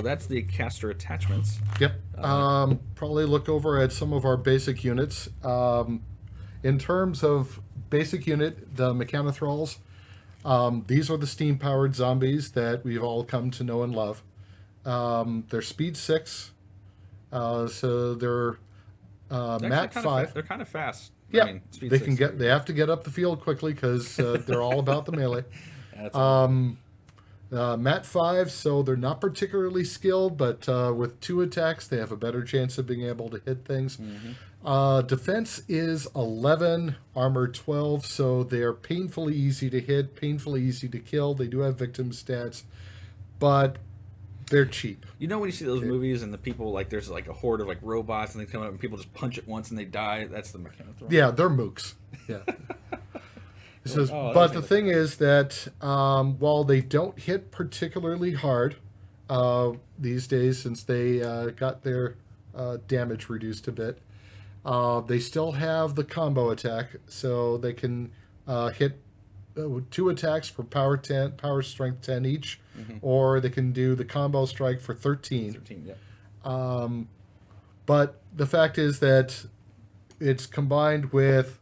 that's the caster attachments. Yep. Probably look over at some of our basic units. In terms of basic unit, the Mechana thralls, these are the steam-powered zombies that we've all come to know and love. They're speed 6, so they're mat 5. They're kind of fast. Yeah, I mean, speed they 6, can get. They have to get up the field quickly because they're all about the melee. That's Mat 5, so they're not particularly skilled, but with 2 attacks, they have a better chance of being able to hit things. Defense is 11, armor 12, so they're painfully easy to hit, painfully easy to kill. They do have victim stats, but they're cheap. You know when you see those movies and the people, like, there's like a horde of like robots and they come up and people just punch it once and they die? That's the Mechana thrall. Yeah, they're mooks. Yeah. But the thing is that while they don't hit particularly hard these days, since they got their damage reduced a bit, they still have the combo attack, so they can hit 2 attacks for power strength 10 each, or they can do the combo strike for 13. 13, yeah. But the fact is that it's combined with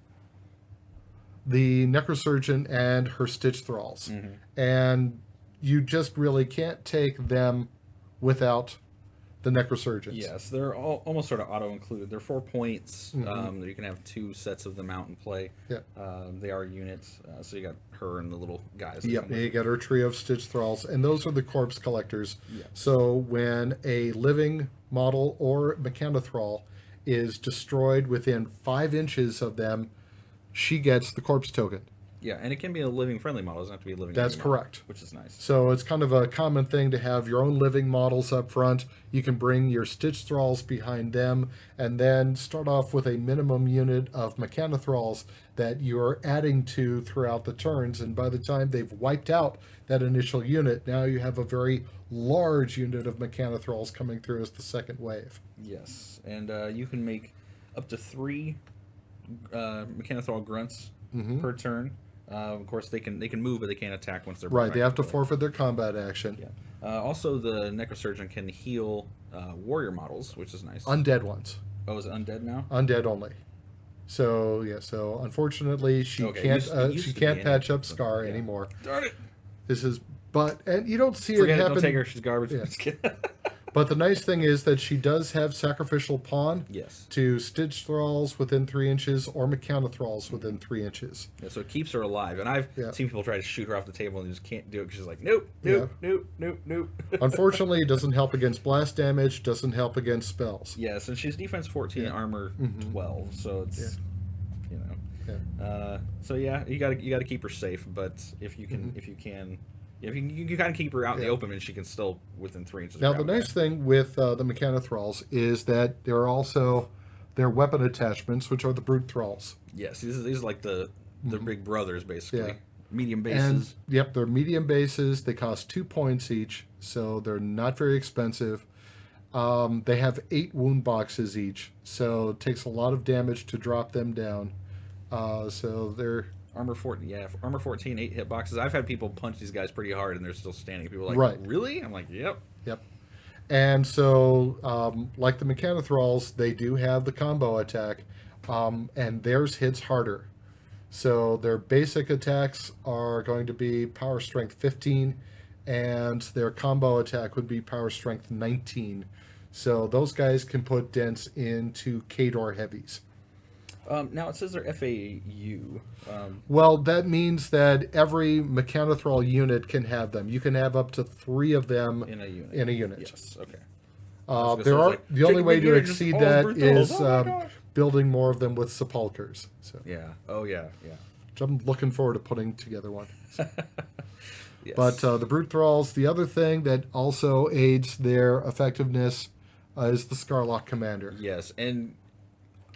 the Necrosurgeon and her Stitch Thralls. And you just really can't take them without the Necrosurgeons. Yes, they're all almost sort of auto-included. They're 4 points. You can have 2 sets of them out and play. Yeah. They are units, so you got her and the little guys. Yep, you got her trio of Stitch Thralls, and those are the corpse collectors. Yeah. So when a living model or Mechana Thrall is destroyed within 5 inches of them, she gets the corpse token. Yeah, and it can be a living friendly model. It doesn't have to be a living. That's correct. Model, which is nice. So it's kind of a common thing to have your own living models up front. You can bring your Stitch Thralls behind them, and then start off with a minimum unit of Mechana Thralls that you're adding to throughout the turns. And by the time they've wiped out that initial unit, now you have a very large unit of Mechana Thralls coming through as the second wave. Yes, and you can make up to 3 Mechana Thrall grunts per turn. Of course, they can move, but they can't attack once they're right. They have to forfeit their combat action. Yeah. Also, the Necrosurgeon can heal warrior models, which is nice. Undead ones. Oh, is it undead now? Undead only. So yeah. So unfortunately, she can't patch up Scar anymore. Darn it! And you don't see it happen. Don't take her. She's garbage. Yeah. But the nice thing is that she does have Sacrificial Pawn to Stitch Thralls within 3 inches or Mechana Thralls within 3 inches. Yeah, so it keeps her alive. And I've seen people try to shoot her off the table and they just can't do it because she's like, nope. Unfortunately, it doesn't help against blast damage, doesn't help against spells. Yes, and she's defense 14, armor 12, so it's, you know. Yeah. So yeah, you gotta keep her safe, but if you can, you kind of keep her out in the open, and she can still within 3 inches. Now, the nice thing with the Mechana Thralls is that there are also their weapon attachments, which are the Brute Thralls. Yes, these are like the big brothers, basically. Yeah. Medium bases. And, they're medium bases. They cost 2 points each, so they're not very expensive. They have 8 wound boxes each, so it takes a lot of damage to drop them down. So they're... Armor 14, armor 14, 8 hit boxes. I've had people punch these guys pretty hard and they're still standing. People are like, really? I'm like, yep. And so, like the Mechana Thralls, they do have the combo attack, and theirs hits harder. So their basic attacks are going to be power strength 15, and their combo attack would be power strength 19. So those guys can put dents into Khador heavies. Now it says they're FAU. Well, that means that every Mechana Thrall unit can have them. You can have up to 3 of them in a unit. Yes, okay. The only way to exceed that is building more of them with sepulchers. So. Yeah. Oh yeah. Which I'm looking forward to putting together one. Yes. But the Brute Thralls, the other thing that also aids their effectiveness is the Skarlox Commander. Yes, and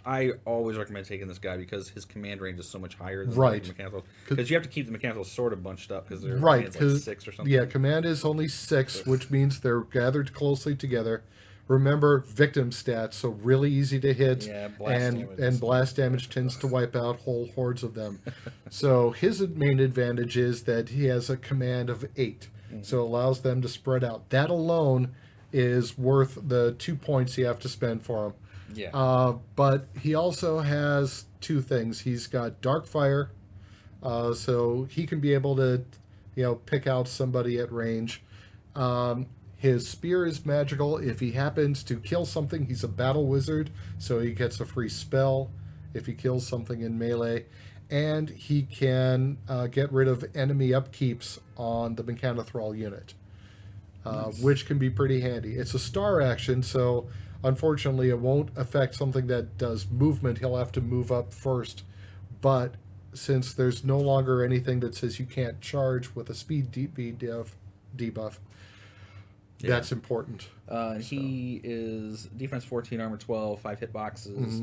I always recommend taking this guy because his command range is so much higher than the Mechanical. Because you have to keep the Mechanical sort of bunched up because they're like 6 or something. Yeah, command is only 6, which means they're gathered closely together. Remember, victim stats, so really easy to hit, and blast damage tends to wipe out whole hordes of them. So his main advantage is that he has a command of 8, so it allows them to spread out. That alone is worth the 2 points you have to spend for him. Yeah. But he also has two things. He's got Darkfire, so he can be able to, pick out somebody at range. His spear is magical. If he happens to kill something, he's a battle wizard, so he gets a free spell if he kills something in melee. And he can get rid of enemy upkeeps on the Mechana Thrall unit, nice. Which can be pretty handy. It's a star action, so unfortunately it won't affect something that does movement. He'll have to move up first. But since there's no longer anything that says you can't charge with a speed debuff, that's important. He is defense 14, armor 12, 5 hit boxes,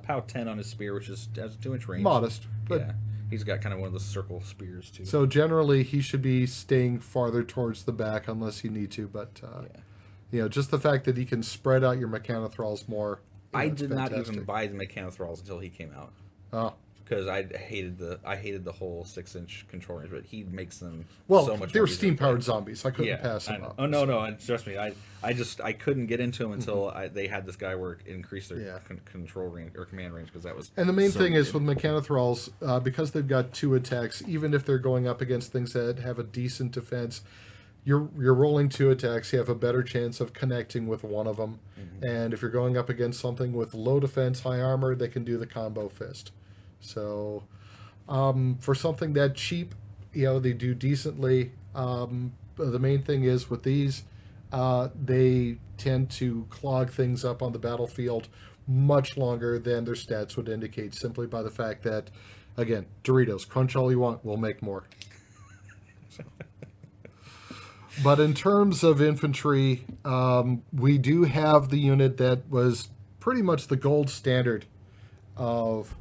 POW 10 on his spear, which has a 2-inch range. Modest, but yeah, he's got kind of one of the circle spears too. So generally, he should be staying farther towards the back unless you need to. But just the fact that he can spread out your Mechana Thralls more. I did not even buy the Mechana Thralls until he came out. Oh. Because I hated the whole 6-inch control range, but he makes them so much. They were steam powered zombies. I couldn't pass them up. Oh no! Trust me, I couldn't get into them until they had this guy where it increased their control range or command range, because that was. And the main thing is with Mechana Thralls, because they've got 2 attacks, even if they're going up against things that have a decent defense, you're rolling 2 attacks. You have a better chance of connecting with one of them. And if you're going up against something with low defense, high armor, they can do the combo fist. So, for something that cheap, they do decently. The main thing is with these, they tend to clog things up on the battlefield much longer than their stats would indicate, simply by the fact that, again, Doritos, crunch all you want, we'll make more. But in terms of infantry, we do have the unit that was pretty much the gold standard of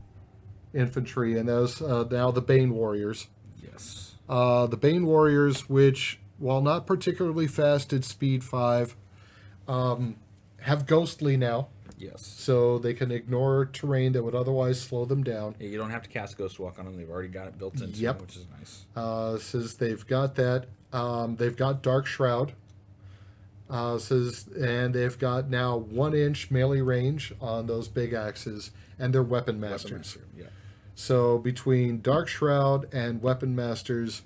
infantry, and those now the Bane Warriors. Yes. The Bane Warriors, which, while not particularly fast at speed 5, have Ghostly now. Yes. So they can ignore terrain that would otherwise slow them down. Yeah, you don't have to cast Ghost Walk on them. They've already got it built into them, which is nice. Says they've got that. They've got Dark Shroud. And they've got now 1-inch melee range on those big axes, and they're Weapon Masters. Yeah. So between Dark Shroud and Weapon Masters,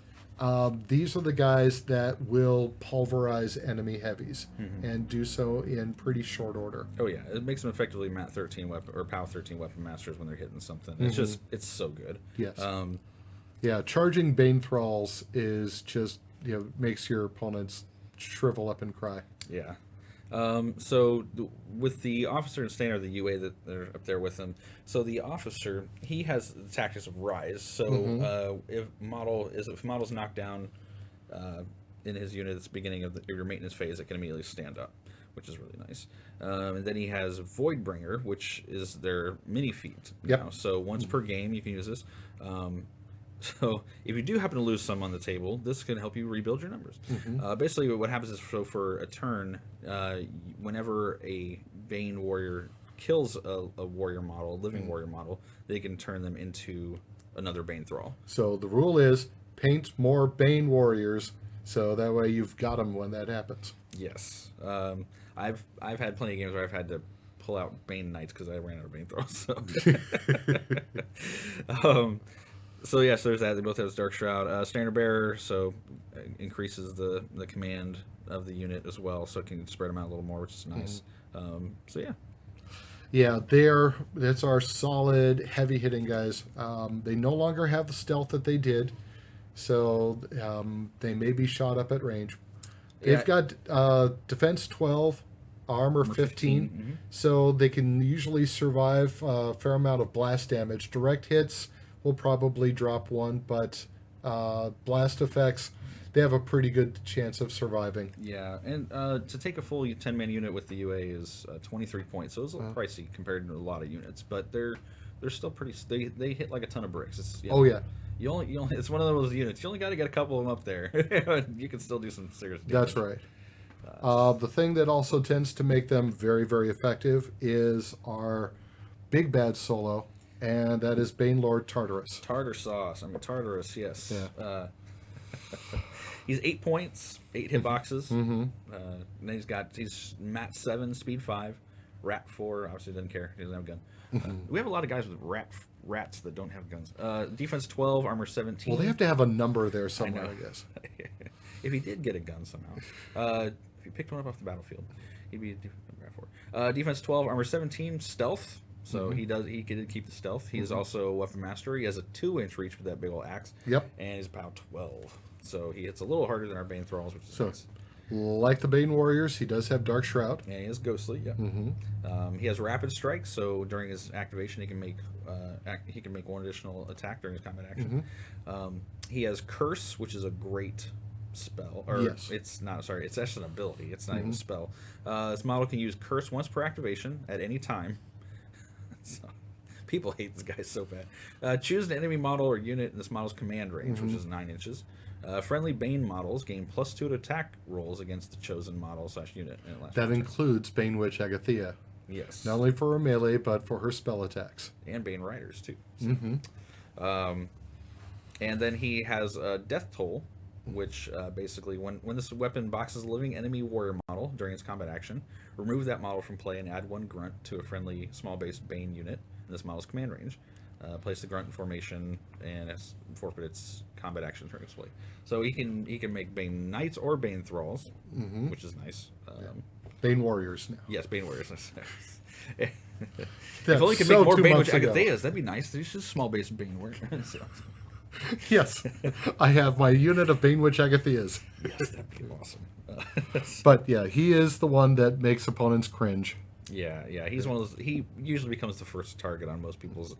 these are the guys that will pulverize enemy heavies and do so in pretty short order. Oh yeah, it makes them effectively MAT 13 weapon or POW 13 Weapon Masters when they're hitting something. It's so good. Yes. Charging Bane Thralls is just makes your opponents shrivel up and cry. Yeah. So with the officer and standard, the UA that they're up there with him. So the officer, he has the tactics of rise. So if model's knocked down in his unit at the beginning of your maintenance phase, it can immediately stand up, which is really nice. And then he has Voidbringer, which is their mini feat. Now. So once per game, you can use this. So if you do happen to lose some on the table, this can help you rebuild your numbers. Basically, what happens is, for a turn, whenever a Bane warrior kills a warrior model, living warrior model, they can turn them into another Bane thrall. So the rule is paint more Bane warriors, so that way you've got them when that happens. Yes. I've had plenty of games where I've had to pull out Bane Knights because I ran out of Bane thralls. So so there's that. They both have this Dark Shroud. Standard Bearer, so increases the command of the unit as well, so it can spread them out a little more, which is nice. Yeah, that's our solid heavy hitting guys. They no longer have the stealth that they did, so they may be shot up at range. They've got defense 12, armor 15, so they can usually survive a fair amount of blast damage. Direct hits will probably drop 1, but blast effects, they have a pretty good chance of surviving. Yeah, and to take a full 10-man unit with the UA is 23 points, so it's a little pricey compared to a lot of units, but they're still pretty. They hit like a ton of bricks. It's, you only it's one of those units. You only got to get a couple of them up there. You can still do some serious damage. That's right. The thing that also tends to make them very, very effective is our big bad solo. And that is Bane Lord Tartarus. Tartar sauce. Tartarus, yes. Yeah. He's 8 points, 8 hitboxes. And then he's Mat 7, Speed 5, Rat 4. Obviously, doesn't care. He doesn't have a gun. We have a lot of guys with rats that don't have guns. Defense 12, armor 17. Well, they have to have a number there somewhere, I guess. If he did get a gun somehow, if he picked one up off the battlefield, he'd be Rat 4. Defense 12, armor 17, stealth. So he did keep the stealth. He is also a weapon master. He has a 2-inch reach with that big old axe. Yep. And he's about 12. So he hits a little harder than our Bane thralls, which is nice. Like the Bane warriors, he does have Dark Shroud. Yeah, he is ghostly. Yeah. He has rapid strike, so during his activation, he can make one additional attack during his combat action. He has curse, which is a great spell. Or it's not. Sorry, it's actually an ability. It's not even a spell. This model can use curse once per activation at any time. So, people hate this guy so bad. Choose an enemy model or unit in this model's command range, which is 9 inches. Friendly Bane models gain +2 to attack rolls against the chosen model / unit. That includes Bane Witch Agathea. Yes. Not only for her melee, but for her spell attacks. And Bane Riders, too. So. And then he has Death Toll, which basically, when this weapon boxes a living enemy warrior model during its combat action, remove that model from play and add 1 grunt to a friendly small-based Bane unit in this model's command range. Place the grunt in formation and forfeit its combat action during its play. So he can make Bane Knights or Bane Thralls, which is nice. Bane Warriors now. Yes, Bane Warriors. If only could make more Bane Witch Agatheas, that'd be nice. There's just small-based Bane Warriors. So. Yes, I have my unit of Bane Witch Agatheas. Yes, that'd be awesome. But yeah, he is the one that makes opponents cringe. Yeah, he's one of those. He usually becomes the first target on most people's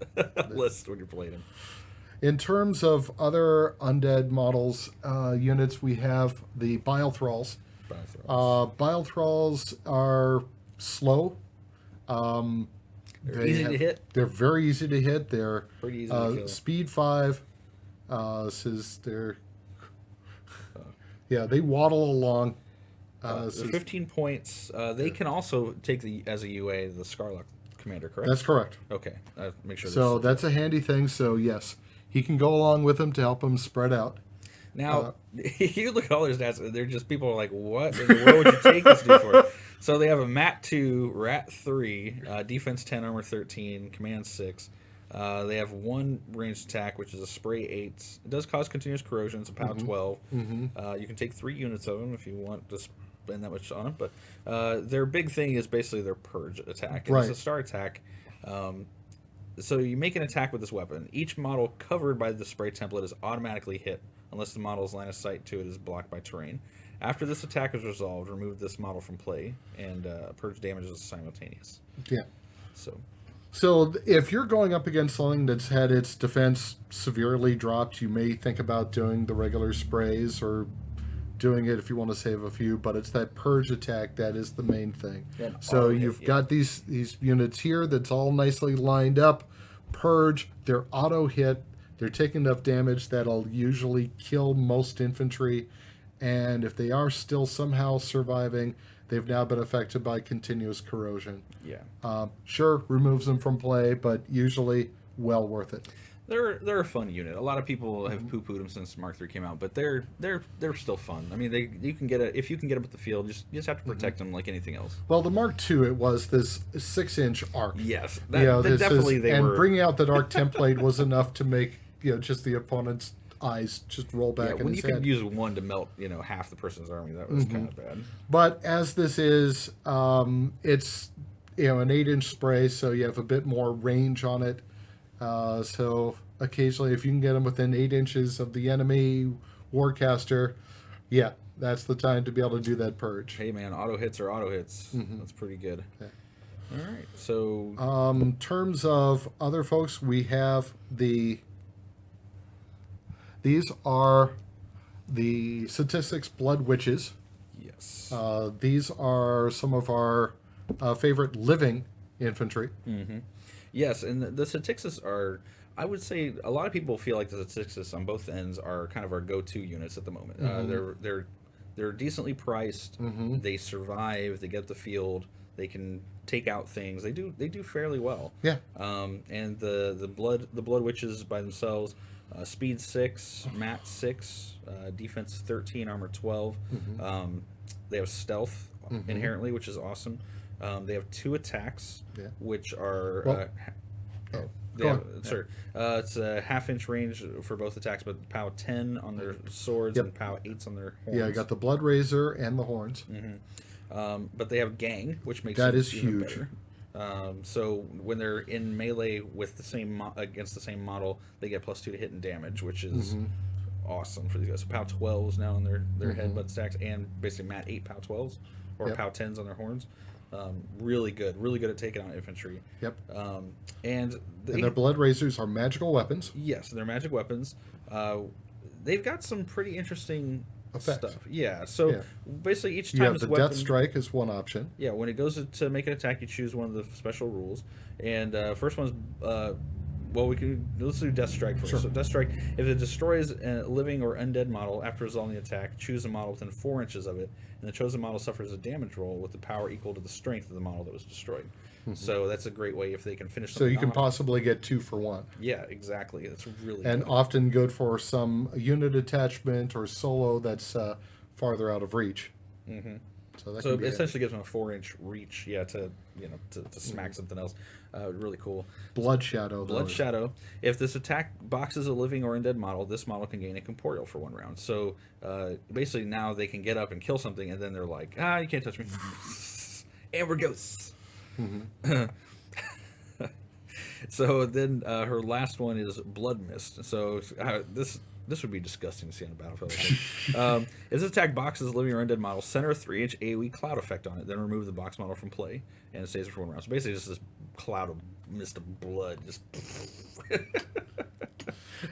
list when you're playing him. In terms of other undead models, units, we have the Bile thralls. Bile thralls are slow. They're easy to hit. They're very easy to hit. They're pretty easy to kill. Speed 5. This is their. Yeah, they waddle along. They're 15 points. They can also take as a UA the Skarlox commander, correct? That's correct. Okay, make sure. So that's a handy thing. So yes, he can go along with him to help him spread out. Now, you look at all their stats. They're just people are like, what in the world would you take this dude for? So they have a Mat 2, Rat 3, Defense 10, Armor 13, Command 6. They have 1 ranged attack, which is a Spray 8. It does cause continuous corrosion. It's a POW 12. You can take 3 units of them if you want to spend that much on them. But their big thing is basically their Purge attack. And It's a star attack. So you make an attack with this weapon. Each model covered by the spray template is automatically hit, unless the model's line of sight to it is blocked by terrain. After this attack is resolved, remove this model from play, and purge damage is simultaneous. Yeah. So if you're going up against something that's had its defense severely dropped, you may think about doing the regular sprays or doing it if you want to save a few, but it's that purge attack that is the main thing. So you've got these units here that's all nicely lined up. Purge, they're auto hit. They're taking enough damage that'll usually kill most infantry. And if they are still somehow surviving, they've now been affected by continuous corrosion. Yeah. Sure, removes them from play, but usually well worth it. They're a fun unit. A lot of people have poo-pooed them since Mark 3 came out, but they're still fun. I mean, if you can get them at the field, you just have to protect them like anything else. Well, the Mark II, it was this 6-inch arc. Yes, bringing out that arc template was enough to make just the opponent's eyes just roll back. Yeah, when you could use one to melt half the person's army, that was kind of bad. But as this is, it's an 8-inch spray, so you have a bit more range on it. So occasionally, if you can get them within 8 inches of the enemy warcaster, that's the time to be able to do that purge. Hey man, auto hits are auto hits. That's pretty good. Okay. All right, so in terms of other folks, we have these are the Satyxis Blood Witches. Yes. These are some of our favorite living infantry. Yes, and the Satyxis are, I would say, a lot of people feel like the Satyxis on both ends are kind of our go-to units at the moment. They're decently priced. They survive. They get the field. They can take out things. They do fairly well. Yeah. And the blood witches by themselves, Speed 6, Mat 6, Defense 13, Armor 12. They have Stealth inherently, which is awesome. They have 2 attacks, which are... it's a half-inch range for both attacks, but POW 10 on their swords and POW 8s on their horns. Yeah, I got the Blood Razor and the horns. But they have Gang, which makes that it is even huge. Better. So when they're in melee with the same against the same model, they get +2 to hit and damage, which is awesome for these guys. So POW 12s now on their headbutt stacks, and basically Mat 8 POW 12s or POW 10s on their horns. Really good at taking out infantry. And their Blood Razors are magical weapons. Yes, they're magic weapons. They've got some pretty interesting stuff. Yeah, so basically each time the Death Strike is one option. Yeah, when it goes to make an attack, you choose one of the special rules. And first one's let's do Death Strike first. So Death Strike, if it destroys a living or undead model after resolving the attack, choose a model within 4 inches of it, and the chosen model suffers a damage roll with the power equal to the strength of the model that was destroyed. So that's a great way if they can finish something So you can off. possibly get 2 for 1. Yeah, exactly. That's really and good. Often good for some unit attachment or solo that's farther out of reach. So it essentially gives them a 4-inch reach, to smack something else. Really cool. Blood Shadow. Blood Shadow. If this attack boxes a living or undead model, this model can gain a corporeal for 1 round. So basically now they can get up and kill something, and then they're like, you can't touch me. And we're ghosts. So then her last one is Blood Mist. So this would be disgusting to see on the battlefield. I think. If this attack boxes a living or undead model, center a 3-inch AoE cloud effect on it, then remove the box model from play, and it stays for 1 round. So basically just this cloud of mist of blood. Just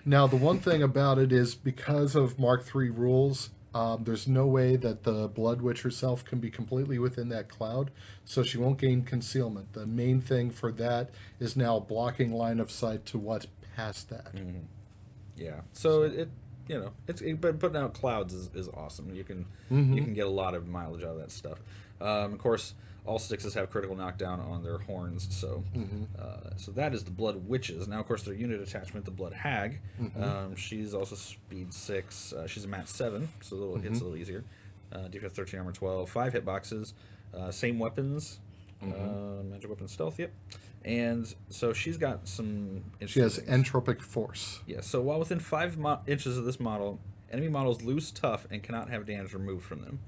Now, the one thing about it is because of Mark III rules, there's no way that the Blood Witch herself can be completely within that cloud, so she won't gain concealment. The main thing for that is now blocking line of sight to what's past that. Yeah. So but putting out clouds is awesome. You can get a lot of mileage out of that stuff. Of course, all Satyxis have critical knockdown on their horns, so so that is the Blood Witches. Now, of course, their unit attachment, the Blood Hag. She's also Speed 6. She's a Mat 7, so it's a little easier. Defense 13, Armor 12, 5 hitboxes, same weapons, magic weapon stealth. Yep. And so she's got some. She has entropic force. Yeah. So while within 5 inches of this model, enemy models lose tough and cannot have damage removed from them.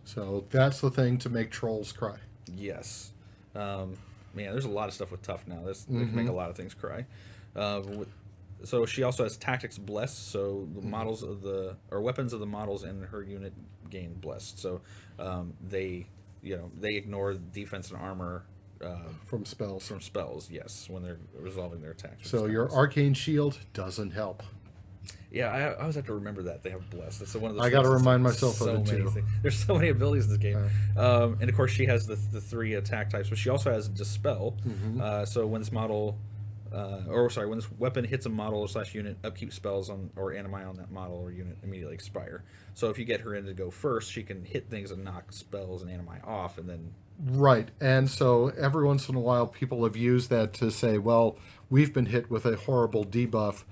So that's the thing to make trolls cry. Yes. Man, there's a lot of stuff with tough now. They can make a lot of things cry. So she also has Tactics Blessed, so the models of weapons of the models in her unit gain Blessed. So they ignore defense and armor from spells. From spells, yes, when they're resolving their attacks. So your Arcane Shield doesn't help. Yeah, I always have to remember that they have Blessed. That's one of those. I got to remind myself of it too. There's so many abilities in this game, and of course she has the 3 attack types, but she also has Dispel. So when this model, when this weapon hits a model / unit, upkeep spells or animi on that model or unit immediately expire. So if you get her in to go first, she can hit things and knock spells and animi off, and then. Right, and so every once in a while, people have used that to say, "Well, we've been hit with a horrible debuff.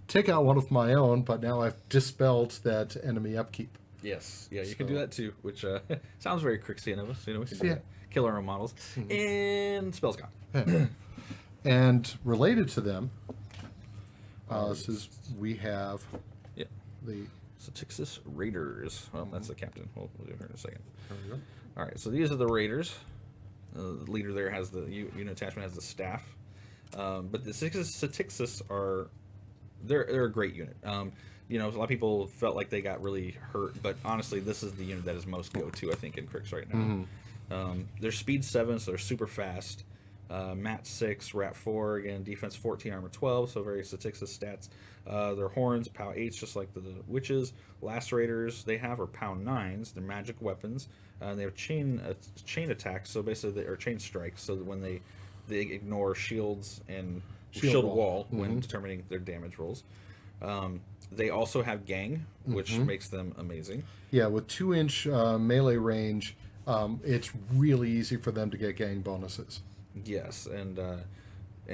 Take out one of my own, but now I've dispelled that enemy upkeep." Yes, yeah, you can do that too, which sounds very Cryxian of us. We can kill our own models, and spells gone. Yeah. And related to them, we have the Satyxis Raiders. Well, that's the captain. We'll do her in a second. All right, so these are the Raiders. The leader there has the unit attachment has the staff, but the Satyxis are they're a great unit. A lot of people felt like they got really hurt, but honestly, this is the unit that is most go-to, I think, in Cryx right now. They're Speed 7, so they're super fast. Mat 6, Rat 4, again, Defense 14, Armor 12, so very Satyxis stats. Their horns, POW 8s, just like the Witches. Lacerators they have are POW 9s, they're magic weapons. They have chain attacks, so basically they are chain strikes, so that when they ignore shields and shield wall when determining their damage rolls. They also have Gang, which makes them amazing. Yeah, with 2-inch melee range, it's really easy for them to get Gang bonuses. Yes, and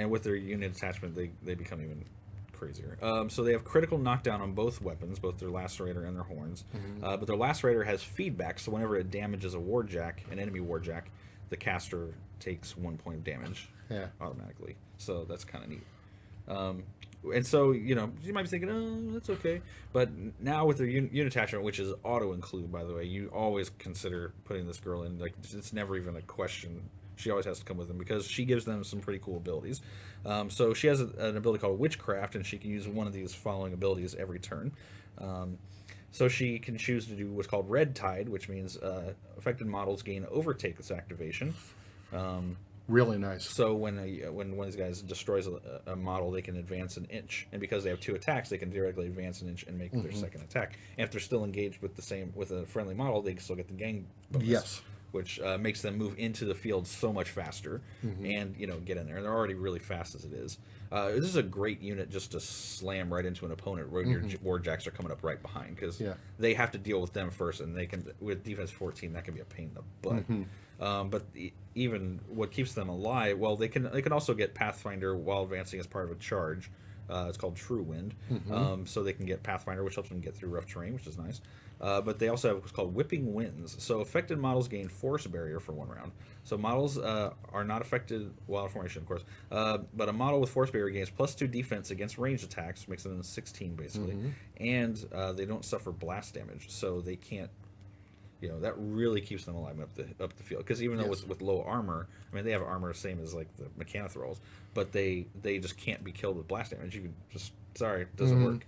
with their unit attachment, they become even crazier. So they have critical knockdown on both weapons, both their lacerator and their horns. But their lacerator has feedback, so whenever it damages a warjack, an enemy warjack, the caster takes 1 point of damage automatically. So that's kind of neat. And so, you might be thinking, oh, that's okay. But now with their unit attachment, which is auto-include, by the way, you always consider putting this girl in. Like, it's never even a question. She always has to come with them because she gives them some pretty cool abilities. So she has an ability called Witchcraft, and she can use one of these following abilities every turn. So she can choose to do what's called Red Tide, which means affected models gain Overtake its activation. Really nice. So when one of these guys destroys a model, they can advance an inch, and because they have 2 attacks, they can theoretically advance an inch and make their second attack. And if they're still engaged with a friendly model, they can still get the gang bonus. Yes. Which makes them move into the field so much faster, and get in there. And they're already really fast as it is. This is a great unit just to slam right into an opponent when your warjacks are coming up right behind, because they have to deal with them first, and they can, with defense 14, that can be a pain in the butt. But even what keeps them alive, well, they can also get Pathfinder while advancing as part of a charge. It's called True Wind, so they can get Pathfinder, which helps them get through rough terrain, which is nice. But they also have what's called Whipping Winds. So affected models gain Force Barrier for 1 round. So models are not affected while in formation, of course. But a model with Force Barrier gains +2 defense against ranged attacks, makes them 16 basically. And they don't suffer blast damage, so they can't. That really keeps them alive up the field. Because even though with low armor, I mean, they have armor the same as like the Mechana thralls, but they just can't be killed with blast damage. You can just, sorry, it doesn't work.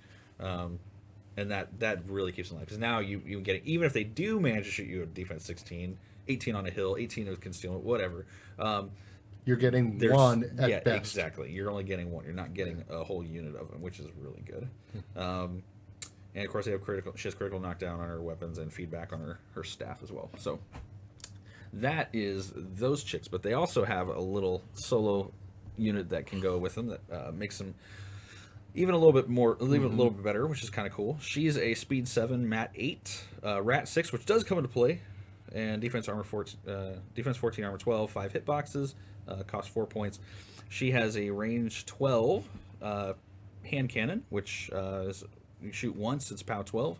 And that really keeps them alive. Because now you get it, even if they do manage to shoot you at defense 16, 18 on a hill, 18 with concealment, whatever. You're getting one at best. Exactly. You're only getting one. You're not getting a whole unit of them, which is really good. And of course, she has critical knockdown on her weapons and feedback on her staff as well. So that is those chicks. But they also have a little solo unit that can go with them that makes them even a little bit more, even a little bit better, which is kind of cool. She's a speed 7, mat 8, rat 6, which does come into play, and defense 14, armor 12, 5 hitboxes, cost 4 points. She has a range 12 hand cannon, which is. You shoot once, it's POW 12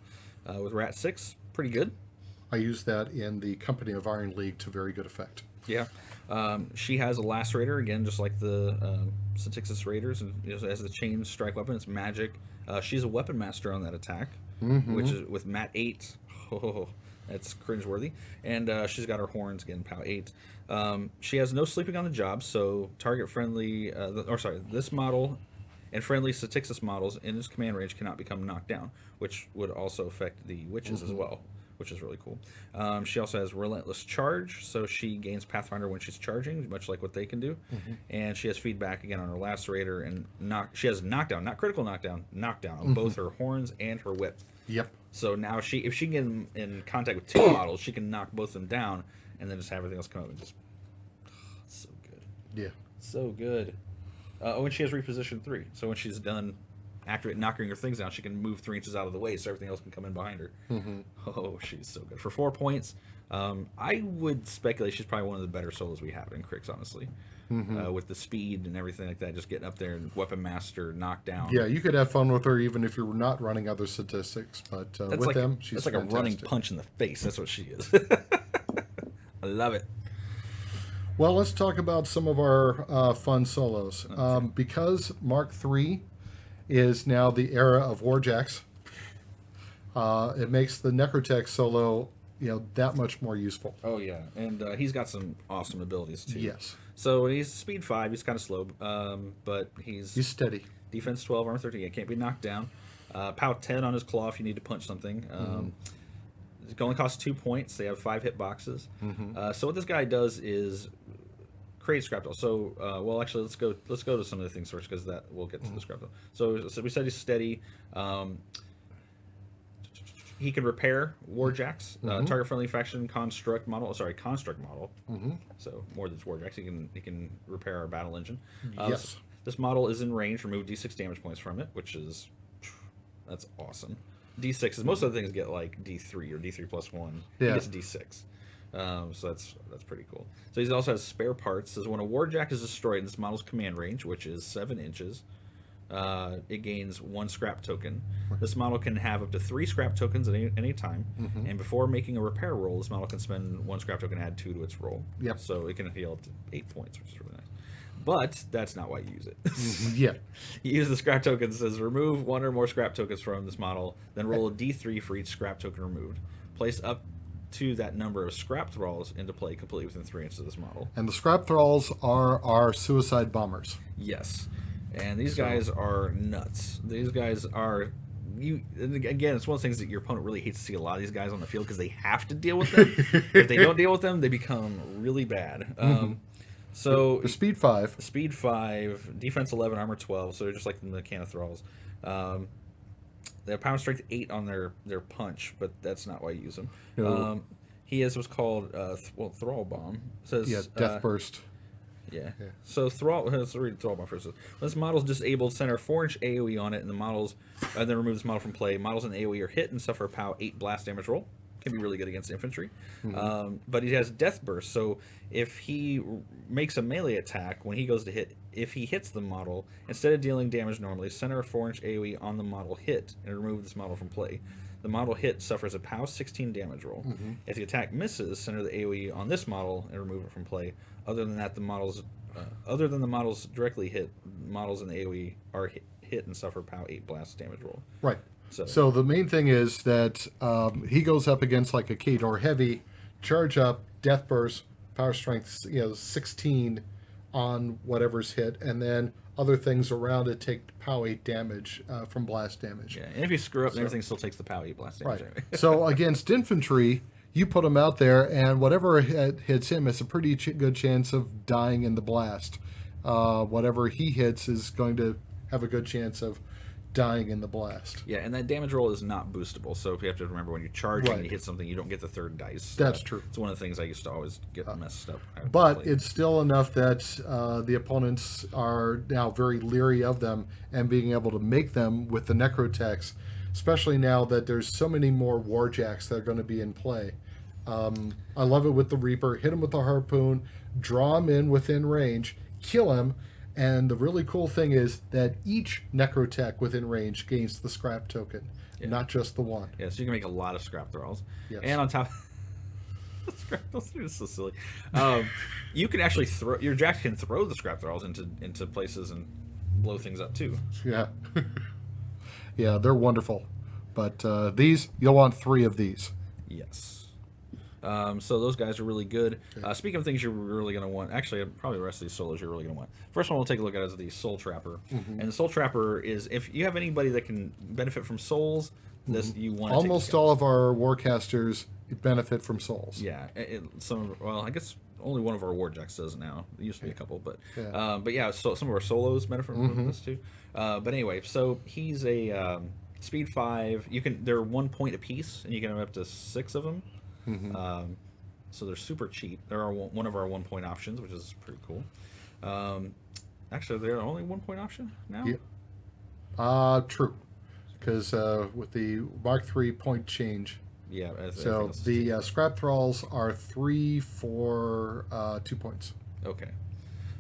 with rat 6. Pretty good. I use that in the Company of Iron League to very good effect. Yeah. She has a lacerator, again, just like the Satyxis Raiders, and has the chain strike weapon. It's magic. She's a weapon master on that attack, which is with mat 8. Oh, that's cringeworthy. And she's got her horns, again, POW 8. She has no sleeping on the job, so target friendly, this model and friendly Satyxis models in its command range cannot become knocked down, which would also affect the witches as well, which is really cool. She also has Relentless Charge, so she gains Pathfinder when she's charging, much like what they can do. And she has feedback, again, on her Lacerator, and she has knockdown, not critical knockdown, knockdown on both her horns and her whip. Yep. So now if she can get in contact with 2 models, she can knock both of them down, and then just have everything else come up and just... it's so good. Yeah. So good. And she has reposition 3, so when she's done knocking her things down, she can move 3 inches out of the way so everything else can come in behind her. Oh, she's so good. For 4 points, I would speculate she's probably one of the better solos we have in Cryx, honestly. With the speed and everything like that, just getting up there and weapon master, knockdown. Yeah, you could have fun with her even if you're not running other statistics, but with them, she's That's like fantastic. a running punch in the face. That's what she is. I love it. Well, let's talk about some of our fun solos. Okay. Because Mk3 is now the era of warjacks, it makes the Necrotechs solo, that much more useful. Oh yeah, and he's got some awesome abilities too. Yes. So he's speed 5. He's kind of slow, but he's steady. Defense 12, armor 13. Can't be knocked down. POW 10 on his claw if you need to punch something. It only costs 2 points. They have 5 hitboxes. So what this guy does is create scrap. So well, actually, let's go to some of the things first, because that we'll get to the scrap. So we said he's steady. He can repair warjacks, target friendly faction construct model. So more than warjacks, he can repair our battle engine. Yes. This model is in range. Remove D6 damage points from it, that's awesome. D6 is most of the things get like D3 or D3 plus 1. Yeah. He gets D6. So that's pretty cool. So he also has spare parts. Says when a warjack is destroyed in this model's command range, which is 7 inches, it gains 1 scrap token. This model can have up to 3 scrap tokens at any time, and before making a repair roll, this model can spend 1 scrap token and add 2 to its roll. Yep. So it can heal up to 8 points, which is really nice. But that's not why you use it. Yeah. You use the scrap token that says remove 1 or more scrap tokens from this model, then roll a d3 for each scrap token removed. Place up to that number of scrap thralls into play completely within 3 inches of this model. And the scrap thralls are our suicide bombers. Yes. And these guys are nuts. These guys are... Again, it's one of the things that your opponent really hates to see a lot of these guys on the field because they have to deal with them. If they don't deal with them, they become really bad. So the speed 5. Speed 5, defense 11, armor 12, so they're just like the Mechana thralls. They have power strength 8 on their punch, but that's not why you use them. No. He has what's called Thrall Bomb. It says, Death Burst. Yeah. So Thrall. Let's read Thrall Bomb first. This model's disabled. Center 4-inch AOE on it, and then remove this model from play. Models in AOE are hit and suffer a POW 8 blast damage roll. Can be really good against infantry. But he has Death Burst, so if he makes a melee attack, when he goes to hit, if he hits the model, instead of dealing damage normally, center a 4-inch AoE on the model hit and remove this model from play. The model hit suffers a POW 16 damage roll. If the attack misses, center the AoE on this model and remove it from play. Other than that, the models directly hit, models in the AoE are hit and suffer POW 8 blast damage roll. Right. So the main thing is that he goes up against like a Khador Heavy, charge up, Death Burst, power strength 16 on whatever's hit, and then other things around it take POW 8 damage from blast damage. Yeah, and if you screw up, everything still takes the POW 8 blast damage. Right. So against infantry, you put him out there, and whatever hits him, it's a pretty good chance of dying in the blast. Whatever he hits is going to have a good chance of dying in the blast. Yeah, and that damage roll is not boostable, so you have to remember when you charge and you hit something, you don't get the third dice. That's true. It's one of the things I used to always get messed up. But it's still enough that the opponents are now very leery of them and being able to make them with the Necrotechs, especially now that there's so many more warjacks that are going to be in play. I love it with the Reaper. Hit him with the harpoon, draw him in within range, kill him, and the really cool thing is that each Necrotech within range gains the scrap token, not just the one. Yeah, so you can make a lot of scrap thralls. Yes. And on top... scrap thralls are just so silly. You can actually throw... Your jack can throw the scrap thralls into places and blow things up too. Yeah. Yeah, they're wonderful. But these, you'll want 3 of these. Yes. So those guys are really good. Speaking of things you're really going to want, actually, probably the rest of these solos you're really going to want. First one we'll take a look at is the Soul Trapper. And the Soul Trapper is, if you have anybody that can benefit from souls, this you want to Almost all of our warcasters benefit from souls. Yeah. I guess only one of our warjacks does now. There used to be a couple, but so some of our solos benefit from this too. But anyway, so he's a speed 5. They're 1 point apiece, and you can have up to 6 of them. So they're super cheap. They're one of our 1 point options, which is pretty cool. Actually, they're only 1 point option now. Yeah. True, because with the Mk3 point change. Yeah. So the scrap thralls are 3 for 2 points. Okay.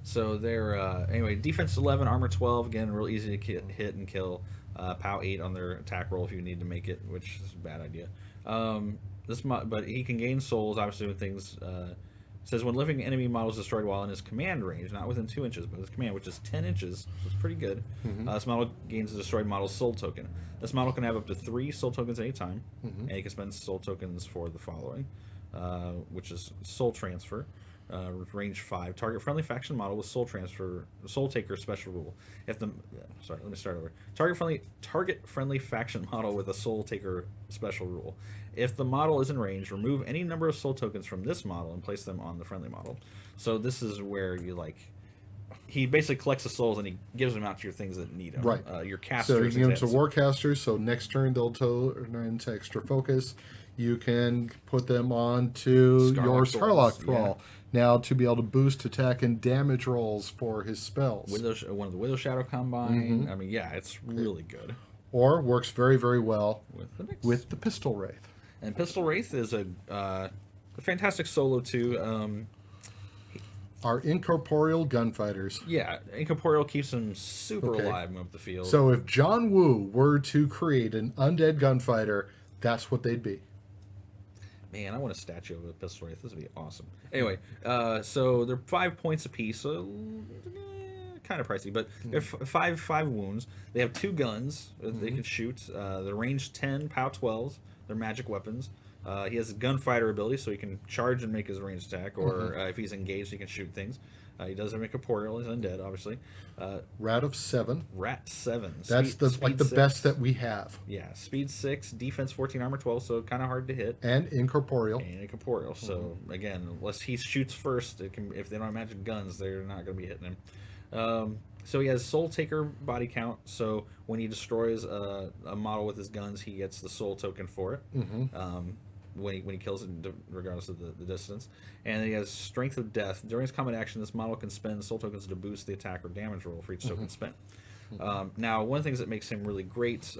So they're anyway, defense 11, armor 12. Again, real easy to hit and kill. POW 8 on their attack roll if you need to make it, which is a bad idea. But he can gain souls, obviously, with things. Says when living enemy model is destroyed while in his command range, not within 2 inches, but his command, which is 10 inches, so it's pretty good. This model gains the destroyed model's soul token. This model can have up to 3 soul tokens at any time, and he can spend soul tokens for the following, which is soul transfer. Range 5. Target friendly faction model with soul transfer, soul taker special rule. Let me start over. Target friendly faction model with a soul taker special rule. If the model is in range, remove any number of soul tokens from this model and place them on the friendly model. So this is where he basically collects the souls and he gives them out to your things that need them. Right. Your casters. So you can give them to warcasters. So next turn they'll turn into extra focus. You can put them on to your Skarlox thrall. Now to be able to boost attack and damage rolls for his spells. One of the Widow Shadow Combine. I mean, yeah, it's really good. Or works very, very well with the Pistol Wraith. And Pistol Wraith is a fantastic solo too. are incorporeal gunfighters. Yeah, incorporeal keeps them super Okay. alive and up the field. So if John Woo were to create an undead gunfighter, that's what they'd be. Man, I want a statue of a pistol wraith. This would be awesome. Anyway, so they're 5 points apiece, so kind of pricey, but they're five wounds. They have 2 guns that they can shoot. They're range 10, POW 12s. They're magic weapons. He has a gunfighter ability, so he can charge and make his ranged attack, or if he's engaged, he can shoot things. He does have incorporeal. He's undead, obviously. Rat of 7. Rat 7. That's Speed- the speed the 6. best that we have. Yeah, speed 6, defense 14, armor 12, so kind of hard to hit. And incorporeal. And incorporeal. So again, unless he shoots first, it can, if they don't have magic guns, they're not going to be hitting him. So he has Soul Taker body count. So when he destroys a model with his guns, he gets the soul token for it. When he kills it, regardless of the distance. And then he has Strength of Death. During his combat action, this model can spend soul tokens to boost the attack or damage roll for each token spent. Now, one of the things that makes him really great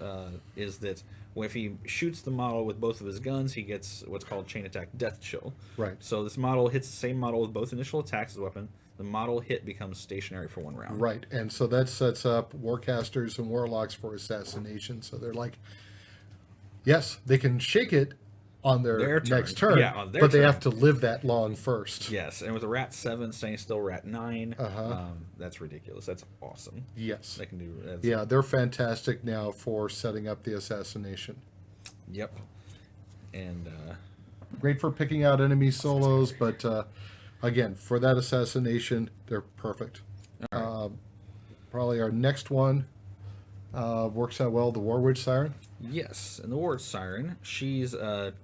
is that if he shoots the model with both of his guns, he gets what's called Chain Attack Death Chill. Right. So this model hits the same model with both initial attacks as a weapon. The model hit becomes stationary for 1 round. Right. And so that sets up Warcasters and Warlocks for assassination. So they're like, yes, they can shake it on their turn. next turn, Yeah, on their but they turn. have to live that long first. Yes, and with a Rat 7 staying still, Rat 9, that's ridiculous. That's awesome. Yes. They can do. Yeah, they're fantastic now for setting up the assassination. Yep. And Great for picking out enemy solos, but again, for that assassination, they're perfect. Probably our next one works out well, the Warwitch Siren. yes, and the Warwitch Siren, she's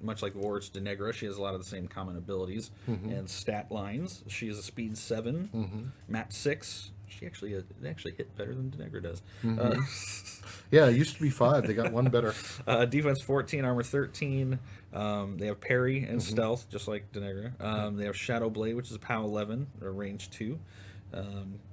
much like the Warwitch Denegra. She has a lot of the same common abilities and stat lines. She is a speed 7, mat 6. She actually hit better than Denegra does. Yeah, it used to be 5. They got one better. Defense 14, armor 13. They have parry and stealth, just like Denegra. They have Shadow Blade, which is a POW 11, or range 2.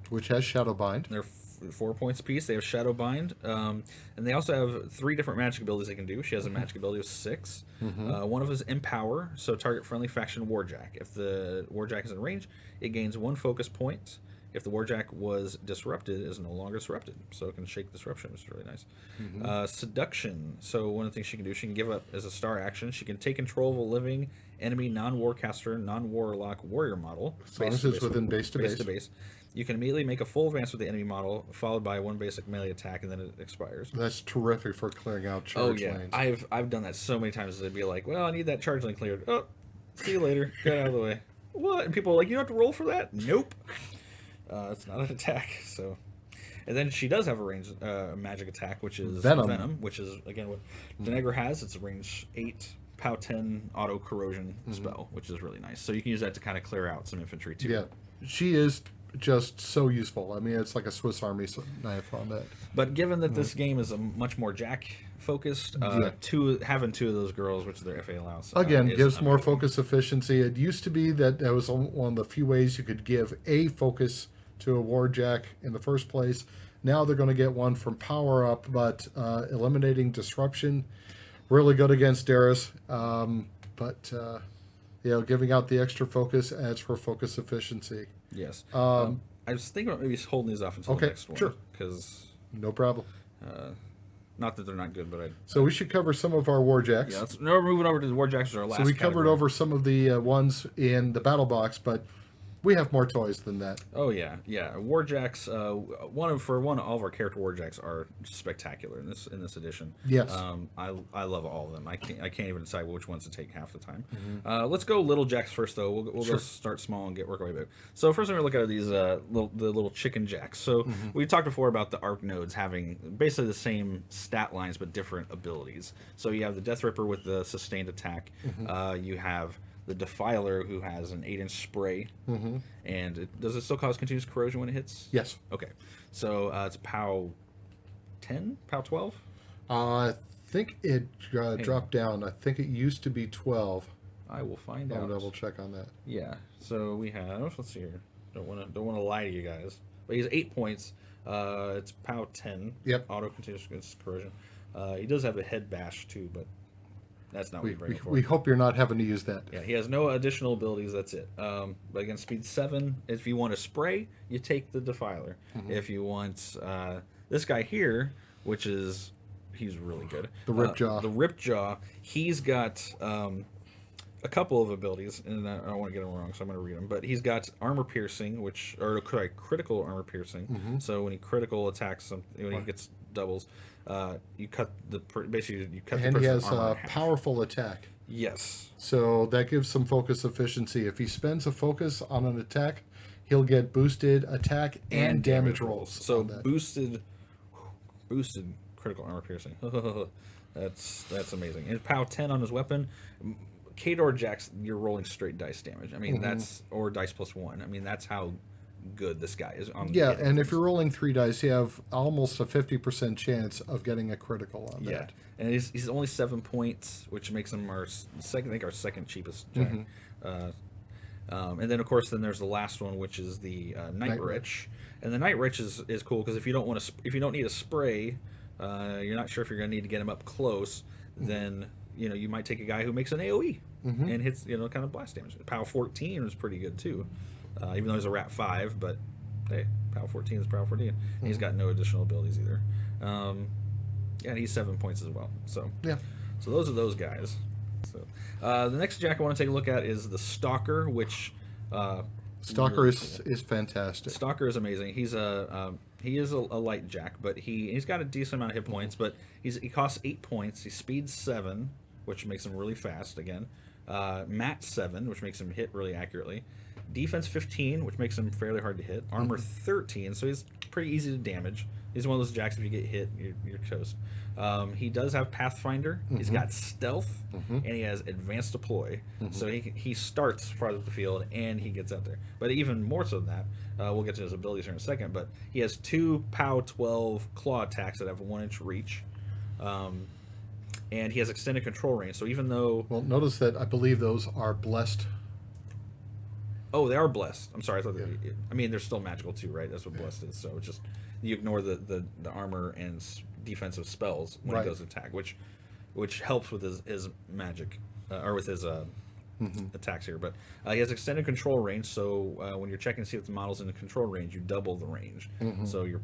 Which has Shadow Bind. They're 4 points apiece. They have Shadow Bind, and they also have 3 different magic abilities they can do. She has a magic ability of 6. One of them is Empower, so target friendly faction Warjack. If the Warjack is in range, it gains 1 focus point. If the Warjack was disrupted, it is no longer disrupted, so it can shake disruption, which is really nice. Seduction. So one of the things she can do, she can give up as a star action. She can take control of a living enemy non-warcaster, non-warlock warrior model. As long as it's within base to base. You can immediately make a full advance with the enemy model, followed by 1 basic melee attack, and then it expires. That's terrific for clearing out charge lanes. I've done that so many times. They'd be like, "Well, I need that charge lane cleared." Oh, see you later. Get out of the way. What? And people are like, "You don't have to roll for that." Nope. It's not an attack. So, and then she does have a range magic attack, which is Venom, which is again what Denegra has. It's a range 8. POW 10 auto corrosion spell, which is really nice. So you can use that to kind of clear out some infantry too. Yeah, she is just so useful. I mean, it's like a Swiss Army knife on that. But given that this game is a much more Jack focused, having 2 of those girls, which their FA allows, Again, gives more focus efficiency. It used to be that was one of the few ways you could give a focus to a Warjack in the first place. Now they're going to get one from power up, but eliminating disruption, really good against Darius. But giving out the extra focus adds for focus efficiency. Yes. I was thinking about maybe holding these off until the next one. Sure. Because no problem. not that they're not good, but So we should cover some of our Warjacks. Yeah, now we're moving over to the Warjacks, our last. So we covered over some of the ones in the battle box, but we have more toys than that. Oh yeah. Warjacks. All of our character Warjacks are spectacular in this edition. Yes. I love all of them. I can't even decide which ones to take half the time. Let's go Little Jacks first, though. We'll go start small and work our way back. So first, we're gonna look at these the little chicken jacks. So we talked before about the arc nodes having basically the same stat lines but different abilities. So you have the Death Ripper with the sustained attack. You have the Defiler, who has an 8-inch spray, and does it still cause continuous corrosion when it hits? Yes. Okay, so it's POW 10, POW 12. I think it dropped down. I think it used to be 12. I will find I'll out. double check on that. Yeah. So we have. Let's see here. Don't want to lie to you guys. But he's 8 points. It's POW 10. Yep. Auto continuous corrosion. He does have a head bash too, but That's not what you bring it for. We hope you're not having to use that. Yeah, he has no additional abilities. That's it. But again, speed 7. If you want to spray, you take the Defiler. If you want this guy here, which is he's really good. The Ripjaw. The Ripjaw. He's got a couple of abilities, and I don't want to get them wrong, so I'm going to read them. But he's got armor piercing, critical armor piercing. So when he critical attacks something, when he gets doubles, you cut the and he has a powerful attack. Yes. So that gives some focus efficiency. If he spends a focus on an attack, he'll get boosted attack and damage rolls. So boosted critical armor piercing. That's amazing. And POW 10 on his weapon. Khador Jacks, you're rolling straight dice damage. I mean, that's or dice +1. I mean, that's how good this guy is. And if you're rolling 3 dice, you have almost a 50% chance of getting a critical on that. And he's only 7 points, which makes him our second cheapest jack. And then of course there's the last one, which is the Night Witch. And the Night Witch is cool because if you don't need a spray, you're not sure if you're going to need to get him up close, then you might take a guy who makes an AoE and hits kind of blast damage. POW 14 is pretty good too, even though he's a Rat 5, but hey, POW 14 is POW 14. He's got no additional abilities either. And he's 7 points as well. So so those are those guys. So the next jack I want to take a look at is the Stalker, which Stalker is fantastic. Stalker is amazing. He is a light jack, but he's got a decent amount of hit points. But he costs 8 points. He speeds 7, which makes him really fast again. Mat 7, which makes him hit really accurately. Defense 15, which makes him fairly hard to hit. Armor 13, so he's pretty easy to damage. He's one of those jacks, if you get hit, you're toast. He does have Pathfinder. He's got Stealth, and he has Advanced Deploy. So he starts farther up the field, and he gets out there. But even more so than that, we'll get to his abilities here in a second, but he has 2 POW 12 claw attacks that have a 1-inch reach. And he has extended control range, so even though... Well, notice that I believe those are blessed. Oh, they are blessed. I'm sorry. I mean, they're still magical too, right? That's what blessed is. So it's just you ignore the armor and defensive spells when he goes to attack, which helps with his magic or with his attacks here. But he has extended control range, so when you're checking to see if the model's in the control range, you double the range. So you're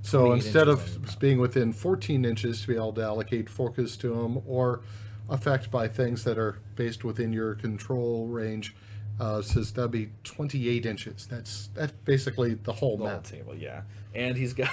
So instead of being within 14 inches to be able to allocate focus to them or affect by things that are based within your control range. Says that'd be 28 inches. That's basically the whole map. Table, yeah. And he's got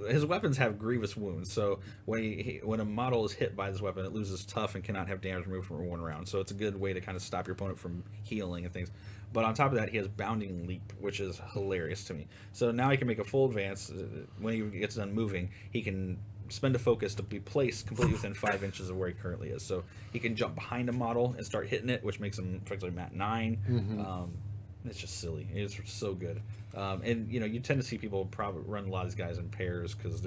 his weapons have grievous wounds. So when a model is hit by this weapon, it loses tough and cannot have damage removed from 1 round. So it's a good way to kind of stop your opponent from healing and things. But on top of that, he has Bounding Leap, which is hilarious to me. So now he can make a full advance. When he gets done moving, he can spend a focus to be placed completely within 5 inches of where he currently is. So he can jump behind a model and start hitting it, which makes him effectively Mat 9. It's just silly. It's so good. And you tend to see people probably run a lot of these guys in pairs because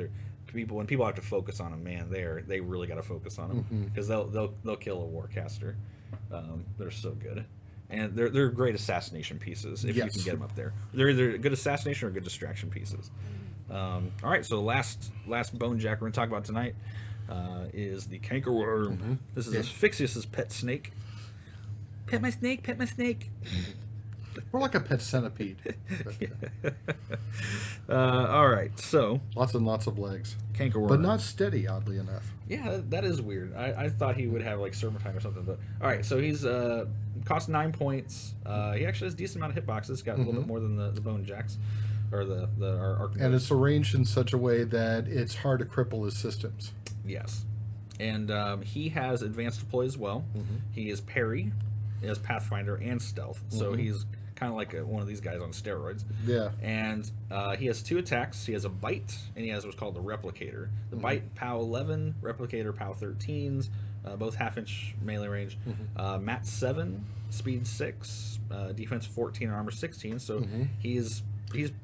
when people have to focus on them, man, they really got to focus on them because they'll kill a Warcaster. They're so good. And they're great assassination pieces if you can get them up there. They're either good assassination or good distraction pieces. All right, so last bone jack we're gonna talk about tonight is the Cankerworm. This is Asphyxius's pet snake. Pet my snake, pet my snake. More like a pet centipede. All right, so lots and lots of legs. Cankerworm, but not steady, oddly enough. Yeah, that is weird. I thought he would have like serpentine or something, but all right. So he's cost 9 points. He actually has a decent amount of hitboxes. He's got a little bit more than the bone jacks. Or our and it's arranged in such a way that it's hard to cripple his systems. Yes, and he has advanced deploy as well. He is parry, he has Pathfinder and stealth, so he's kind of like one of these guys on steroids. Yeah, and he has 2 attacks. He has a bite, and he has what's called the replicator. The bite, POW 11, replicator, POW 13s, both 1/2-inch melee range. Mat 7, speed 6, defense 14, and armor 16. So he's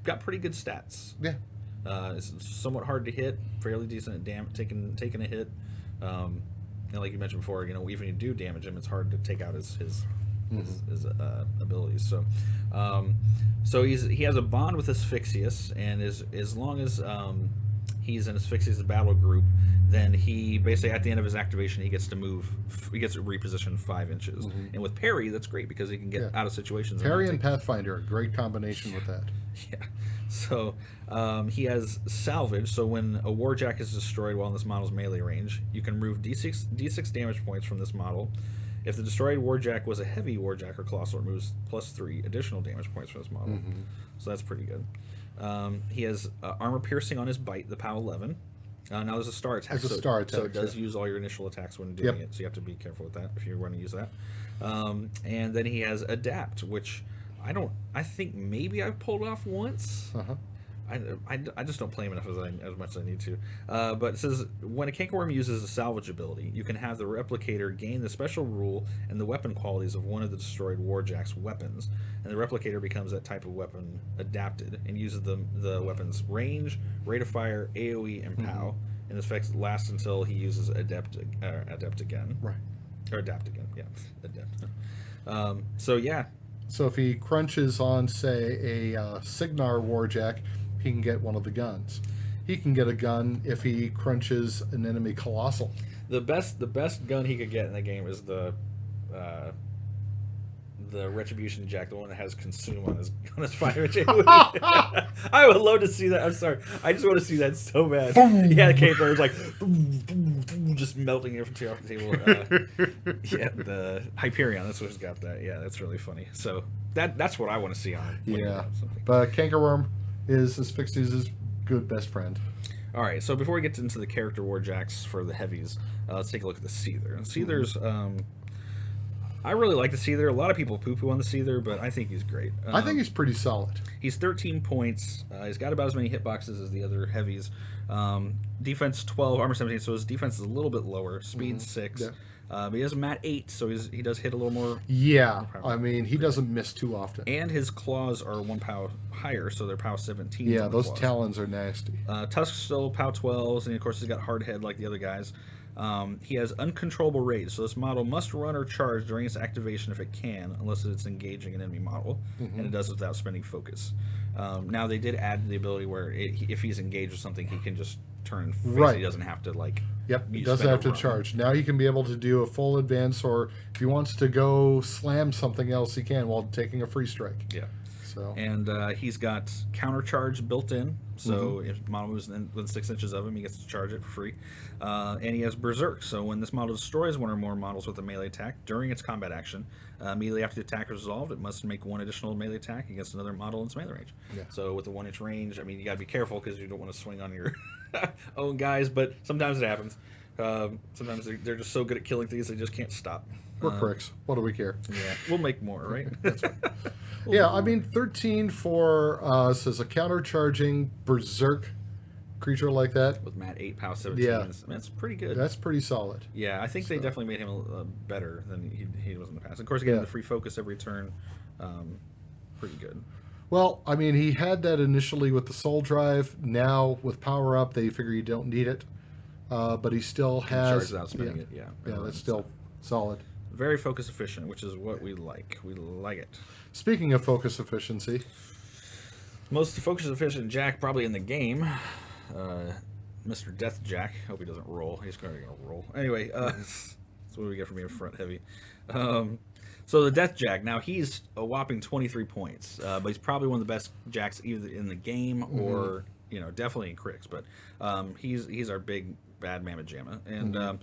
got pretty good stats. Yeah. It's somewhat hard to hit, fairly decent at taking a hit. And like you mentioned before, even if you do damage him, it's hard to take out his abilities. So he has a bond with Asphyxius, and as long as he's in Asphyxia's battle group, then he basically at the end of his activation he gets to move. He gets to reposition 5 inches. And with parry, that's great because he can get out of situations. Parry and Pathfinder, a great combination with that. Yeah. So he has salvage. So when a warjack is destroyed while in this model's melee range, you can remove d6 damage points from this model. If the destroyed warjack was a heavy warjack or colossal, it removes +3 additional damage points from this model. So that's pretty good. He has armor piercing on his bite, the POW 11. Now there's a star attack. There's a star attack. So it does use all your initial attacks when doing it. So you have to be careful with that if you want to use that. And then he has adapt, which I think maybe I've pulled off once. I just don't play him enough as much as I need to. But it says, when a Cankerworm uses a salvage ability, you can have the replicator gain the special rule and the weapon qualities of one of the destroyed warjack's weapons. And the replicator becomes that type of weapon adapted and uses the weapon's range, rate of fire, AoE, and POW. And this effect lasts until he uses adept again. Right. Or adapt again, yeah. Adept. So if he crunches on, say, a Signar Warjack, he can get one of the guns. He can get a gun if he crunches an enemy Colossal. The best gun he could get in the game is the Retribution Jack, the one that has Consume on his 5-inch AoE. I would love to see that. I'm sorry. I just want to see that so bad. Yeah, the Cankerworm is like just melting everything off the table. The Hyperion, that's what's got that. Yeah, that's really funny. So that's what I want to see on it. Yeah, but Cankerworm is Asphyxia's good best friend. All right, so before we get into the character warjacks for the heavies, let's take a look at the Seether. And Seether's, I really like the Seether. A lot of people poo-poo on the Seether, but I think he's great. I think he's pretty solid. He's 13 points. He's got about as many hitboxes as the other heavies. Defense 12, armor 17, so his defense is a little bit lower. Speed 6. Yeah. But he has a mat 8, so he does hit a little more. Yeah, I mean, he doesn't miss too often. And his claws are 1 POW higher, so they're POW 17. Yeah, those talons are nasty. Tusk's still POW 12s, and of course he's got hard head like the other guys. He has uncontrollable rage, so this model must run or charge during its activation if it can, unless it's engaging an enemy model, and it does without spending focus. Now they did add the ability where if he's engaged with something, he can just turn and face. Right. He doesn't have to he doesn't have to charge. Now he can be able to do a full advance, or if he wants to go slam something else, he can while taking a free strike. Yeah. So. And he's got counter charge built in, so if the model moves within 6 inches of him, he gets to charge it for free. And he has Berserk, so when this model destroys one or more models with a melee attack during its combat action, immediately after the attack is resolved, it must make one additional melee attack against another model in its melee range. Yeah. So with the 1-inch range, I mean, you gotta be careful because you don't want to swing on your own guys, but sometimes it happens. Sometimes they're just so good at killing things they just can't stop. We're Cryx. What do we care? Yeah, we'll make more, right? That's right. Yeah, I mean, 13 for us as a counter-charging Berserk creature like that. With mat 8, POW 17. Yeah. I mean, that's pretty good. That's pretty solid. Yeah, I think they definitely made him better than he was in the past. Of course, getting the free focus every turn, pretty good. Well, I mean, he had that initially with the Soul Drive. Now, with Power Up, they figure you don't need it. But he still has... Charge without spending it, yeah. Yeah, that's still solid. Very focus efficient, which is what we like. We like it. Speaking of focus efficiency, most focus efficient Jack probably in the game, Mr. Deathjack. Hope he doesn't roll. He's going to roll. Anyway, that's what we get from being front heavy. So the Deathjack. Now he's a whopping 23 points, but he's probably one of the best Jacks either in the game or definitely in Cryx. But he's our big bad mamma jamma and.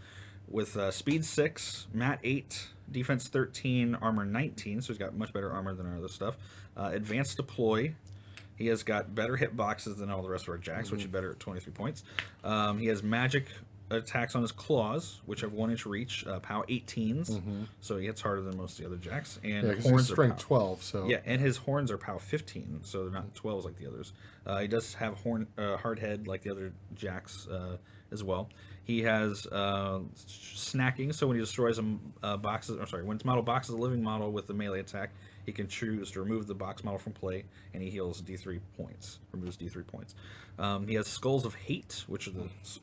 With speed 6, mat 8, defense 13, armor 19, so he's got much better armor than our other stuff. Advanced deploy, he has got better hitboxes than all the rest of our jacks, which is better at 23 points. He has magic attacks on his claws, which have 1-inch reach, POW 18s, so he hits harder than most of the other jacks. And horns are strength 12, so yeah, and his horns are POW 15, so they're not 12s like the others. He does have hard head like the other jacks as well. He has snacking, so when he destroys when his model boxes a living model with a melee attack, he can choose to remove the box model from play, and he heals D3 points, removes D3 points. He has Skulls of Hate, which are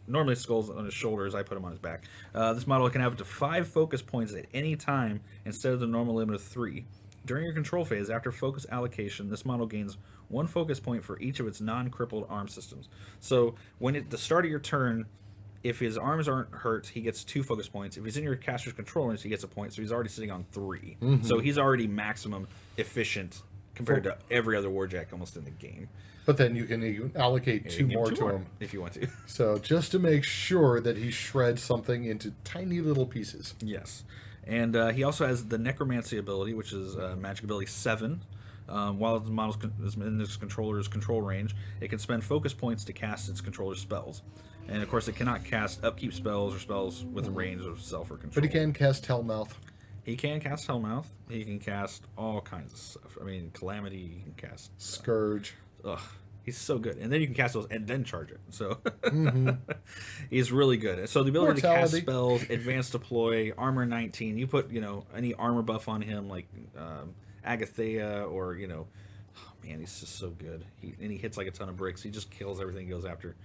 normally skulls on his shoulders. I put them on his back. This model can have up to 5 focus points at any time instead of the normal limit of 3. During your control phase, after focus allocation, this model gains 1 focus point for each of its non-crippled arm systems. So when at the start of your turn, if his arms aren't hurt, he gets 2 focus points. If he's in your caster's control range, he gets a point. So he's already sitting on 3. So he's already maximum efficient compared to every other warjack almost in the game. But then you can even allocate 2 more to him if you want to. So just to make sure that he shreds something into tiny little pieces. Yes. And he also has the Necromancy ability, which is magic ability 7. While the model is in its controller's control range, it can spend focus points to cast its controller's spells. And of course, it cannot cast upkeep spells or spells with a range of self or control. But he can cast Hellmouth. He can cast Hellmouth. He can cast all kinds of stuff. I mean, Calamity, he can cast... Scourge. Ugh. He's so good. And then you can cast those and then charge it. So he's really good. So the ability to cast spells, advanced deploy, armor 19. You put, any armor buff on him like Agathea or, oh man, he's just so good. He hits like a ton of bricks. He just kills everything he goes after.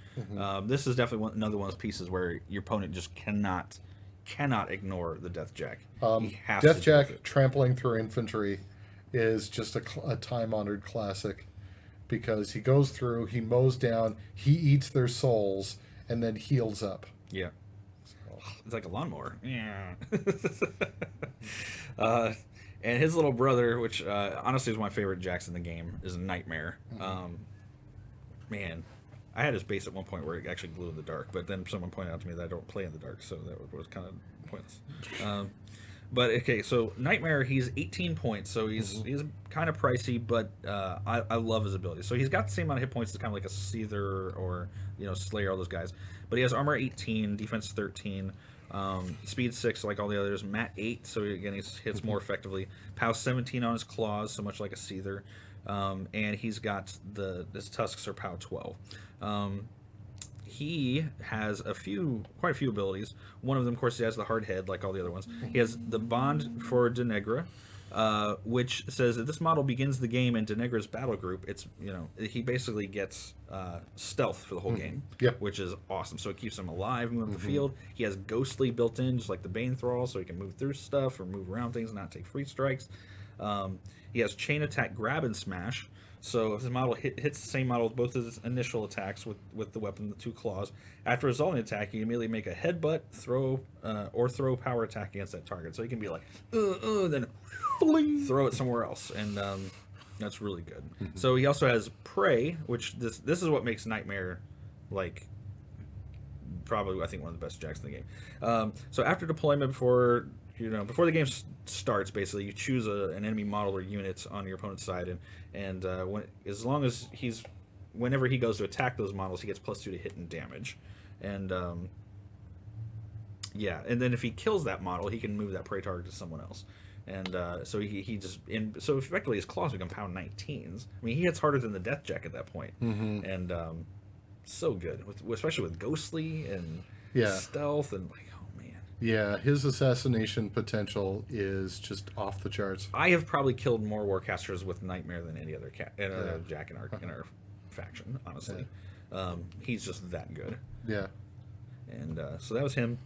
This is definitely another one of those pieces where your opponent just cannot ignore the Deathjack. Deathjack trampling through infantry is just a time-honored classic. Because he goes through, he mows down, he eats their souls, and then heals up. Yeah. It's like a lawnmower. Yeah. And his little brother, which honestly is my favorite jacks in the game, is Nightmare. Man, I had his base at one point where it actually glowed in the dark, but then someone pointed out to me that I don't play in the dark, so that was kind of pointless. But okay, so Nightmare, he's 18 points, so he's kind of pricey, but I love his ability. So he's got the same amount of hit points as kind of like a Seether or Slayer, all those guys. But he has armor 18, defense 13, speed 6 like all the others, mat 8, so again he hits more effectively. POW 17 on his claws, so much like a Seether, and he's got his tusks are POW 12. He has quite a few abilities. One of them, of course, he has the hard head, like all the other ones. He has the Bond for Denegra, which says that this model begins the game in Denegra's battle group. It's he basically gets stealth for the whole game, which is awesome. So it keeps him alive, moving the field. He has Ghostly built in, just like the Bane thralls, so he can move through stuff or move around things and not take free strikes. He has Chain Attack, Grab, and Smash. So if the model hits the same model with both of his initial attacks with the weapon, the 2 claws, after resolving an attack, you immediately make a headbutt, throw power attack against that target. So you can be like, then throw it somewhere else, and that's really good. So he also has Prey, which this is what makes Nightmare like probably I think one of the best jacks in the game. So after deployment, before the game starts, basically you choose an enemy model or unit on your opponent's side, and whenever he goes to attack those models, he gets +2 to hit and damage, and and then if he kills that model, he can move that prey target to someone else, and so so effectively his claws become POW 19s. I mean, he hits harder than the Deathjack at that point, and so good, especially with Ghostly and stealth and like. Yeah, his assassination potential is just off the charts. I have probably killed more Warcasters with Nightmare than any other jack in our faction, honestly. Yeah. He's just that good. Yeah. And so that was him.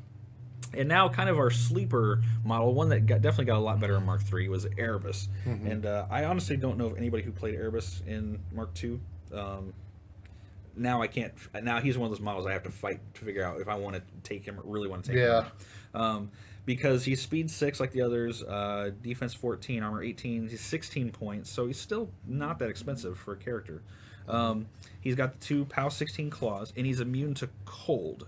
And now kind of our sleeper model, one that definitely got a lot better in Mark 3 was Erebus. And I honestly don't know of anybody who played Erebus in Mark 2. Now I can't. Now he's one of those models I have to fight to figure out if I want to take him or really want to take him. Because he's speed 6 like the others, defense 14, armor 18. He's 16 points, so he's still not that expensive for a character. He's got the 2 POW 16 claws, and he's immune to cold.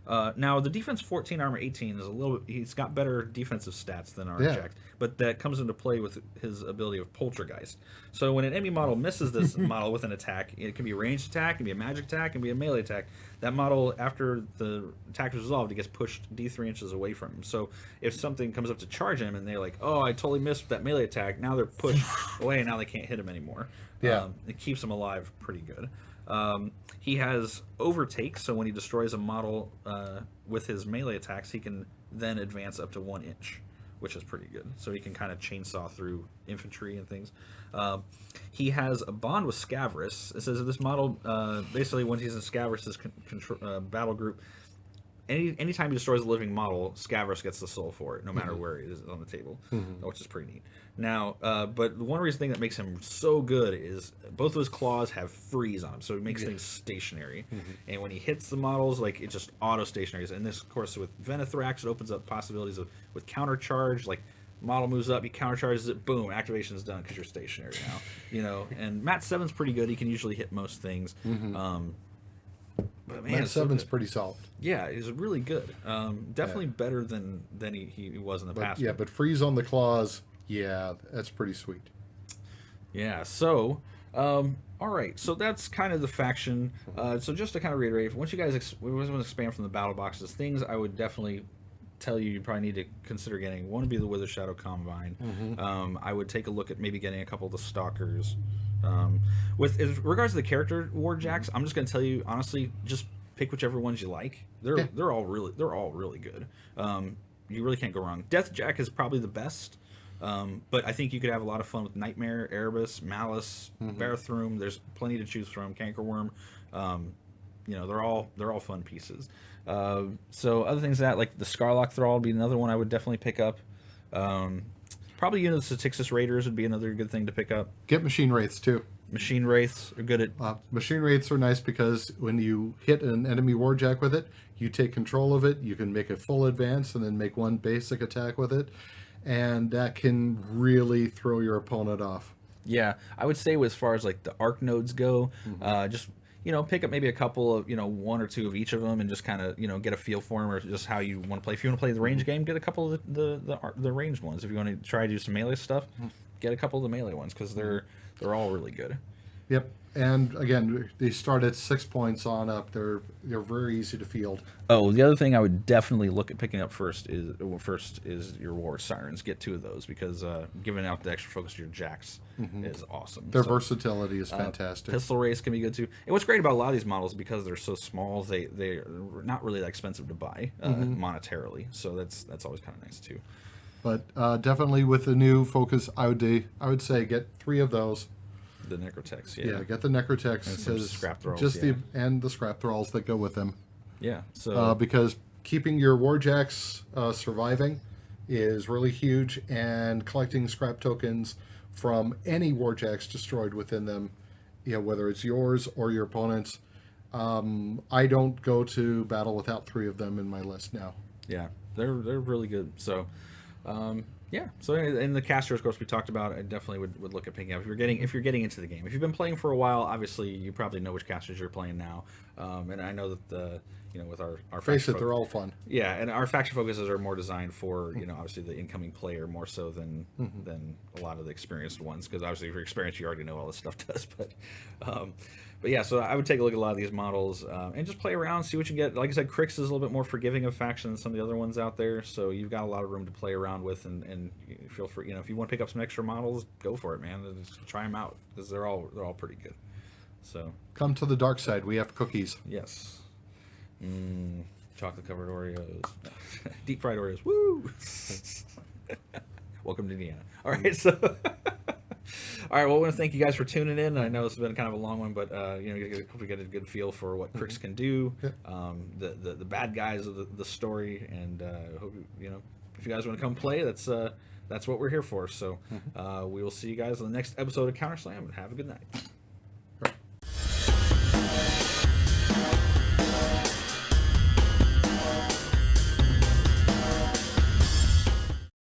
Now the defense 14, armor 18 is he's got better defensive stats than our jacks, but that comes into play with his ability of Poltergeist. So when an enemy model misses this model with an attack, it can be a ranged attack, it can be a magic attack, it can be a melee attack. That model, after the attack is resolved, it gets pushed D3 inches away from him. So if something comes up to charge him and they're like, oh, I totally missed that melee attack, now they're pushed away and now they can't hit him anymore. It keeps him alive pretty good. He has Overtake, so when he destroys a model with his melee attacks, he can then advance up to 1 inch, which is pretty good. So he can kind of chainsaw through infantry and things. He has a bond with Scavrous. It says that this model, basically when he's in Scavrous' battle group, anytime he destroys a living model, Scavrous gets the soul for it, no matter where it is on the table, which is pretty neat. Now, but the one reason thing that makes him so good is both of his claws have freeze on them, so it makes things stationary. And when he hits the models, like it just auto stationaries. And this, of course, with Venethrax, it opens up possibilities of with counter charge, like. Model moves up, he countercharges it, boom, activation's done because you're stationary now. You know, and Mat 7's pretty good. He can usually hit most things. But man, Mat 7's pretty solid. Yeah, he's really good. Definitely better than he was in the past. Yeah, but freeze on the claws, yeah, that's pretty sweet. Yeah, so all right, so that's kind of the faction. So just to kind of reiterate, once you guys want to expand from the battle boxes, things I would definitely tell you probably need to consider getting. One would be the Wither Shadow Combine. I would take a look at maybe getting a couple of the Stalkers. With in regards to the character warjacks, I'm just going to tell you honestly, just pick whichever ones you like. They're all really good. You really can't go wrong. Deathjack is probably the best. But I think you could have a lot of fun with Nightmare, Erebus, Malice, Barathrum. There's plenty to choose from. Cankerworm. You know, they're all fun pieces. So other things that like the Skarlox Thrall would be another one I would definitely pick up. Probably the Satyxis Raiders would be another good thing to pick up. Get Machine Wraiths too. Machine Wraiths are good at. Machine Wraiths are nice because when you hit an enemy warjack with it, you take control of it. You can make a full advance and then make one basic attack with it, and that can really throw your opponent off. Yeah, I would say as far as like the arc nodes go, just. You know, pick up maybe a couple of, one or two of each of them and just kind of, get a feel for them or just how you want to play. If you want to play the range game, get a couple of the ranged ones. If you want to try to do some melee stuff, get a couple of the melee ones because they're all really good. Yep. And again, they start at 6 points on up. They're very easy to field. Oh, the other thing I would definitely look at picking up first is your War Sirens. Get 2 of those because giving out the extra focus to your jacks is awesome. Their versatility is fantastic. Pistol race can be good too. And what's great about a lot of these models because they're so small, they're not really that expensive to buy monetarily. So that's always kind of nice too. But definitely with the new focus, I would say get 3 of those. The Necrotechs, yeah. Get the Necrotechs. And some scrap thralls, and the scrap thralls that go with them. Yeah. So because keeping your warjacks surviving is really huge, and collecting scrap tokens from any warjacks destroyed within them, whether it's yours or your opponent's. I don't go to battle without 3 of them in my list now. Yeah, they're really good. So. Yeah. So in the casters, of course, we talked about. I definitely would look at picking up if you're getting into the game. If you've been playing for a while, obviously you probably know which casters you're playing now. And I know that with our face it, they're all fun. Yeah, and our faction focuses are more designed for obviously the incoming player more so than a lot of the experienced ones because obviously if you're experienced you already know all this stuff does. But yeah, so I would take a look at a lot of these models and just play around, see what you get. Like I said, Cryx is a little bit more forgiving of faction than some of the other ones out there, so you've got a lot of room to play around with, and feel free. If you want to pick up some extra models, go for it, man. Just try them out because they're all pretty good. So come to the dark side. We have cookies. Yes. Chocolate covered Oreos, deep fried Oreos. Woo! Welcome to Indiana. All right, so. All right, well, I want to thank you guys for tuning in. I know this has been kind of a long one, but hope we get a good feel for what Cryx can do, the bad guys of the story, and hope if you guys want to come play, that's what we're here for. So we will see you guys on the next episode of Counter Slam. Have a good night.